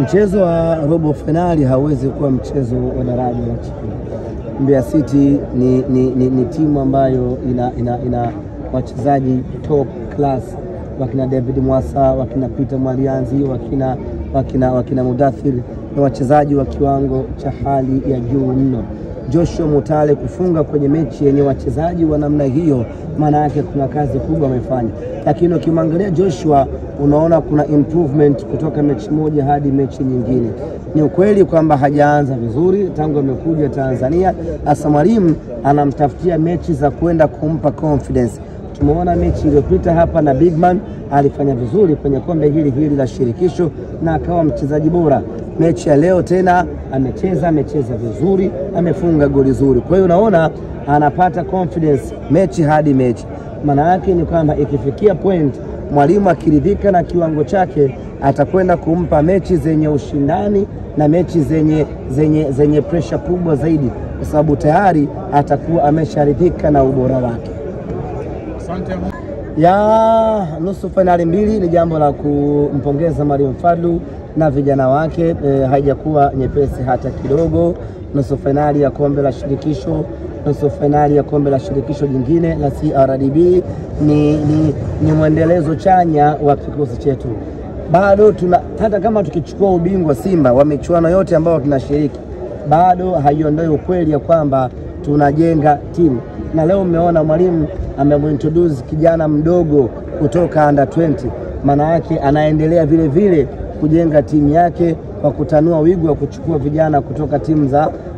Mchezo wa robo finali hauwezi kuwa mchezo wa daraja la chini. Mbeya City ni timu ambayo ina wachezaji top class, wakina David Mwasa, wakina Peter Mwalianzi, wakina Mudathir, na wachezaji wa kiwango cha hali ya juu mno. Joshua Mutale kufunga kwenye mechi yenye wachezaji wa namna hiyo, maana yake kuna kazi kubwa amefanya. Lakini ukimwangalia Joshua unaona kuna improvement kutoka mechi moja hadi mechi nyingine. Ni ukweli kwamba hajaanza vizuri tangu amekuja Tanzania. Asa mwalimu anamtafutia mechi za kwenda kumpa confidence. Tumeona mechi iliyopita hapa na Bigman alifanya vizuri kwenye kombe hili la shirikisho na akawa mchezaji bora. Mechi ya leo tena amecheza vizuri, amefunga goli zuri. Kwa hiyo unaona anapata confidence mechi hadi mechi. Maana yake ni kwamba ikifikia point mwalimu akiridhika na kiwango chake, atakwenda kumpa mechi zenye ushindani na mechi zenye pressure kubwa zaidi, kwa sababu tayari atakuwa amesharidhika na ubora wake. Ya nusu finali mbili ni jambo la kumpongeza Mwalimu Fadlu na vijana wake. Haijakuwa nyepesi hata kidogo. Nusu finali ya kombe la shirikisho, nusu finali ya kombe la shirikisho jingine la CRDB ni mwendelezo chanya wa kikosi chetu. Bado hata kama tukichukua ubingwa Simba wa michuano yote ambayo tunashiriki, bado haiondoi ukweli ya kwamba tunajenga timu. Na leo umeona mwalimu amemintroduce kijana mdogo kutoka under 20. Maana yake anaendelea vile kujenga timu yake kwa kutanua wigo wa kuchukua vijana kutoka timu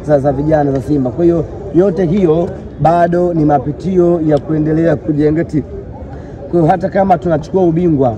za vijana za Simba. Kwa hiyo yote hiyo bado ni mapitio ya kuendelea kujenga timu. Kwa hiyo hata kama tunachukua ubingwa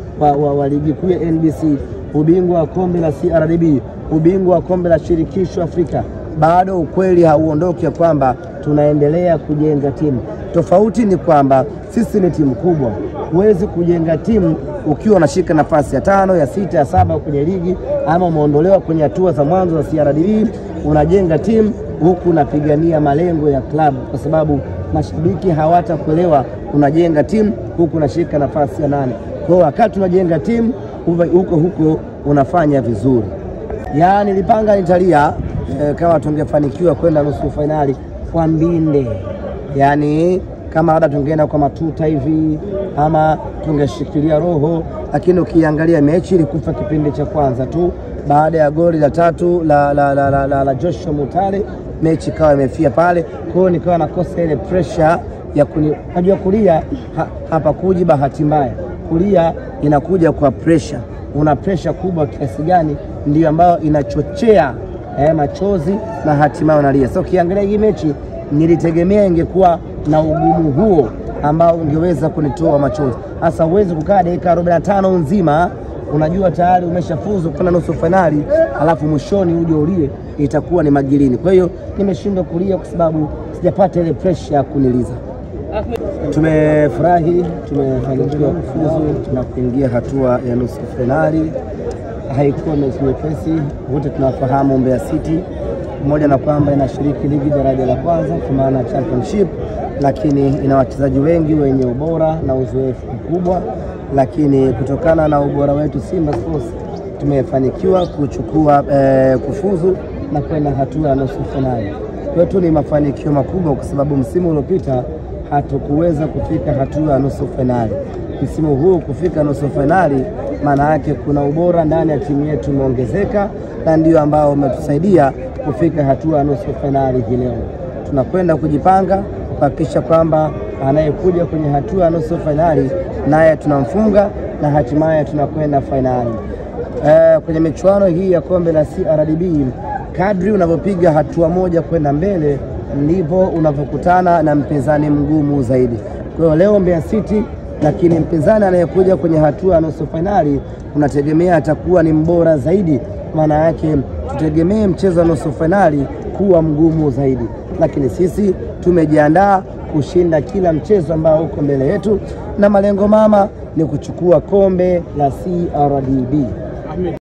wa ligi kuu ya NBC, ubingwa wa kombe la CRDB, ubingwa wa kombe la shirikisho Afrika, bado ukweli hauondoki ya kwamba tunaendelea kujenga timu. Tofauti ni kwamba sisi ni timu kubwa. Huwezi kujenga timu ukiwa unashika nafasi ya 5, ya 6, ya 7 kwenye ligi, ama umeondolewa kwenye hatua za mwanzo za CRDB. Unajenga timu huku unapigania malengo ya klabu, kwa sababu mashabiki hawatakuelewa unajenga timu huku unashika nafasi ya 8. Kwa hiyo wakati unajenga timu huko unafanya vizuri. Nilipanga nitalia kama tungefanikiwa kwenda nusu finali kwa mbinde. Kama labda tungeenda kwa matuta hivi ama tungeshikilia roho, lakini ukiangalia mechi ilikufa kipindi cha kwanza tu. Baada ya goli la 3 la Joshua Mutale, mechi kawa imefia pale. Kwa hiyo nikawa nakosa ile pressure ya najua kulia hapa kuji bahati mbaya. Kulia inakuja kwa pressure. Una pressure kubwa kiasi gani ndio ambayo inachochea machozi na hatimaye unalia. So ukiangalia hii mechi nilitegemea ingekuwa na ugumu huo ambao ungeweza kunitoa machozi. Hasa uwezi kukaa dakika 45 nzima unajua tayari umeshafuzu kwenda nusu finali, alafu mwishoni uje ulie, itakuwa ni magilini. Kwa hiyo nimeshindwa kulia kwa sababu sijapata ile pressure ya kuniliza. Tumefurahi, tumefanikiwa kufuzu, tunakuingia hatua ya nusu finali. Haikuwa mechi nyepesi. Wote tunafahamu Mbeya City pamoja na kwamba inashiriki ligi daraja la kwanza kwa maana championship, lakini ina wachezaji wengi wenye ubora na uzoefu mkubwa. Lakini kutokana na ubora wetu Simba Sports tumefanikiwa kuchukua kufuzu na kwenda hatua ya nusu finali. Kwetu ni mafanikio makubwa, kwa sababu msimu uliopita hatukuweza kufika hatua ya nusu finali. Msimu huu kufika nusu finali, maana yake kuna ubora ndani ya timu yetu umeongezeka, na ndio ambao umetusaidia kufika hatua ya nusu finali hii leo. Tunakwenda kujipanga kuhakikisha kwamba anayekuja kwenye hatua ya nusu finali naye tunamfunga na hatimaye tunakwenda finali. Kwenye michuano hii ya kombe la CRDB, kadri unavyopiga hatua moja kwenda mbele ndivyo unavyokutana na mpinzani mgumu zaidi. Kwa hiyo leo Mbeya City, lakini mpinzani anayekuja kwenye hatua ya nusu finali unategemea atakuwa ni mbora zaidi. Maana yake tutegemee mchezo wa nusu finali kuwa mgumu zaidi, lakini sisi tumejiandaa kushinda kila mchezo ambao uko mbele yetu, na malengo mama ni kuchukua kombe la CRDB.